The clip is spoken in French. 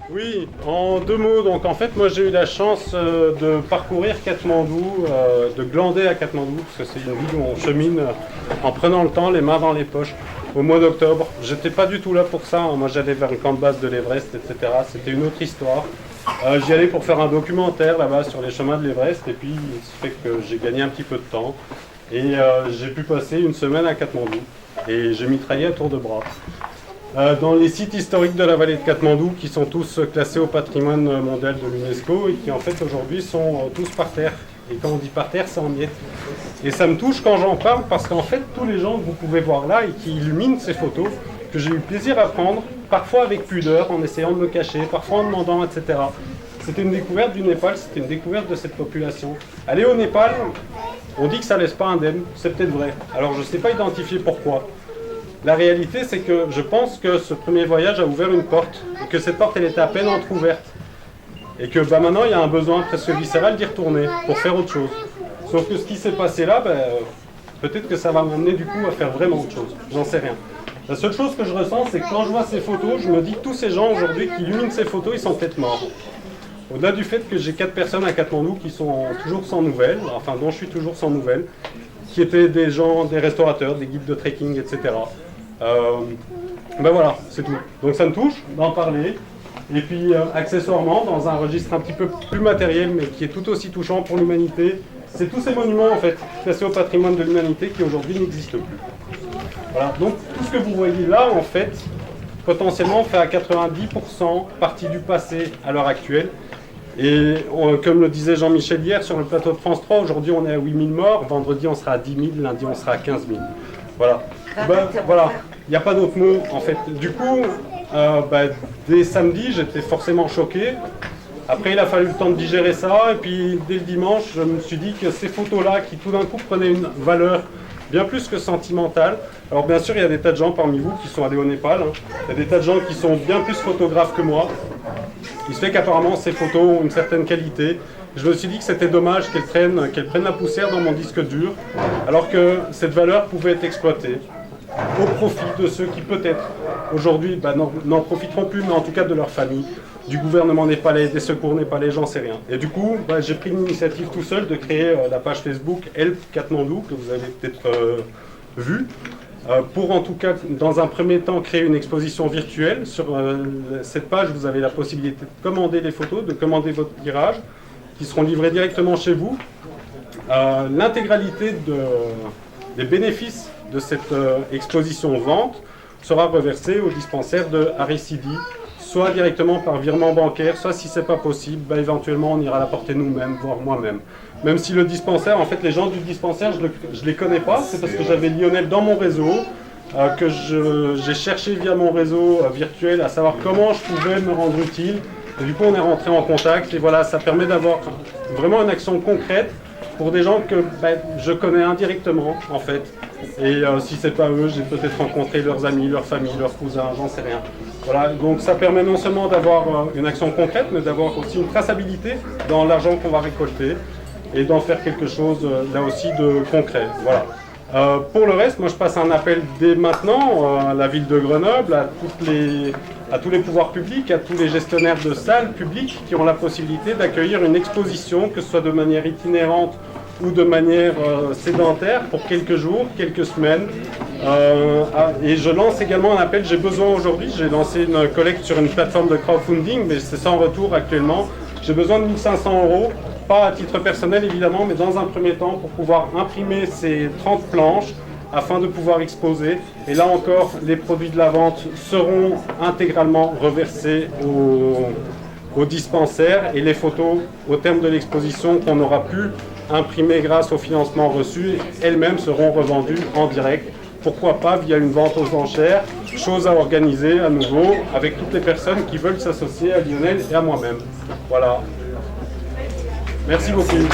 Oui, en deux mots, donc en fait moi j'ai eu la chance de parcourir Katmandou, de glander à Katmandou, parce que c'est une ville où on chemine en prenant le temps, les mains dans les poches, au mois d'octobre. J'étais pas du tout là pour ça, hein. Moi j'allais vers le camp de base de l'Everest, etc. C'était une autre histoire. J'y allais pour faire un documentaire là-bas sur les chemins de l'Everest, et puis ça fait que j'ai gagné un petit peu de temps. Et j'ai pu passer une semaine à Katmandou, et j'ai mitraillé à tour de bras. Dans les sites historiques de la vallée de Katmandou, qui sont tous classés au patrimoine mondial de l'UNESCO et qui en fait aujourd'hui sont tous par terre. Et quand on dit par terre, c'est en miettes. Et ça me touche quand j'en parle parce qu'en fait, tous les gens que vous pouvez voir là et qui illuminent ces photos, que j'ai eu plaisir à prendre, parfois avec pudeur, en essayant de me cacher, parfois en demandant, etc. C'était une découverte du Népal, c'était une découverte de cette population. Aller au Népal, on dit que ça laisse pas indemne, c'est peut-être vrai. Alors je ne sais pas identifier pourquoi. La réalité, c'est que je pense que ce premier voyage a ouvert une porte, et que cette porte, elle était à peine entrouverte. Et que maintenant, il y a un besoin presque viscéral d'y retourner, pour faire autre chose. Sauf que ce qui s'est passé là, peut-être que ça va m'amener du coup à faire vraiment autre chose. J'en sais rien. La seule chose que je ressens, c'est que quand je vois ces photos, je me dis que tous ces gens aujourd'hui qui illuminent ces photos, ils sont peut-être morts. Au-delà du fait que j'ai 4 personnes à Katmandou qui sont toujours sans nouvelles, enfin dont je suis toujours sans nouvelles, qui étaient des gens, des restaurateurs, des guides de trekking, etc. Voilà, c'est tout. Donc ça me touche d'en parler. Et puis accessoirement, dans un registre un petit peu plus matériel, mais qui est tout aussi touchant pour l'humanité, c'est tous ces monuments en fait, classés au patrimoine de l'humanité qui aujourd'hui n'existent plus. Voilà, donc tout ce que vous voyez là en fait, potentiellement fait à 90% partie du passé à l'heure actuelle. Et comme le disait Jean-Michel hier sur le plateau de France 3, aujourd'hui on est à 8000 morts, vendredi on sera à 10 000, lundi on sera à 15 000. Voilà. Voilà, il n'y a pas d'autre mot en fait. Du coup, dès samedi, j'étais forcément choqué. Après, il a fallu le temps de digérer ça. Et puis, dès le dimanche, je me suis dit que ces photos-là, qui tout d'un coup prenaient une valeur bien plus que sentimentale. Alors, bien sûr, il y a des tas de gens parmi vous qui sont allés au Népal. Hein. Il y a des tas de gens qui sont bien plus photographes que moi. Il se fait qu'apparemment, ces photos ont une certaine qualité. Je me suis dit que c'était dommage qu'elles prennent la poussière dans mon disque dur, alors que cette valeur pouvait être exploitée au profit de ceux qui peut-être aujourd'hui n'en profiteront plus, mais en tout cas de leur famille, du gouvernement népalais, des secours népalais, j'en sais rien. Et du coup, j'ai pris l'initiative tout seul de créer la page Facebook Help Katmandou, que vous avez peut-être vue, pour en tout cas, dans un premier temps, créer une exposition virtuelle. Sur cette page, vous avez la possibilité de commander les photos, de commander votre tirage, qui seront livrés directement chez vous. L'intégralité des bénéfices de cette exposition vente sera reversée au dispensaire de Aristidi, soit directement par virement bancaire, soit si ce n'est pas possible, éventuellement on ira l'apporter nous-mêmes, voire moi-même. Même si le dispensaire, en fait les gens du dispensaire, je ne les connais pas, c'est parce que j'avais Lionel dans mon réseau, que j'ai cherché via mon réseau virtuel à savoir comment je pouvais me rendre utile. Et du coup on est rentré en contact et voilà, ça permet d'avoir vraiment une action concrète pour des gens que je connais indirectement en fait. Et si c'est pas eux, j'ai peut-être rencontré leurs amis, leurs familles, leurs cousins, j'en sais rien. Voilà, donc ça permet non seulement d'avoir une action concrète, mais d'avoir aussi une traçabilité dans l'argent qu'on va récolter et d'en faire quelque chose là aussi de concret. Voilà. Pour le reste, moi je passe un appel dès maintenant à la ville de Grenoble, à tous les pouvoirs publics, à tous les gestionnaires de salles publiques qui ont la possibilité d'accueillir une exposition, que ce soit de manière itinérante ou de manière sédentaire, pour quelques jours, quelques semaines. Et je lance également un appel, j'ai besoin aujourd'hui, j'ai lancé une collecte sur une plateforme de crowdfunding, mais c'est sans retour actuellement. J'ai besoin de 1 500 €, pas à titre personnel évidemment, mais dans un premier temps pour pouvoir imprimer ces 30 planches, afin de pouvoir exposer. Et là encore, les produits de la vente seront intégralement reversés au dispensaire, et les photos au terme de l'exposition qu'on aura pu imprimer grâce au financement reçu, elles-mêmes seront revendues en direct. Pourquoi pas via une vente aux enchères, chose à organiser à nouveau avec toutes les personnes qui veulent s'associer à Lionel et à moi-même. Voilà. Merci beaucoup.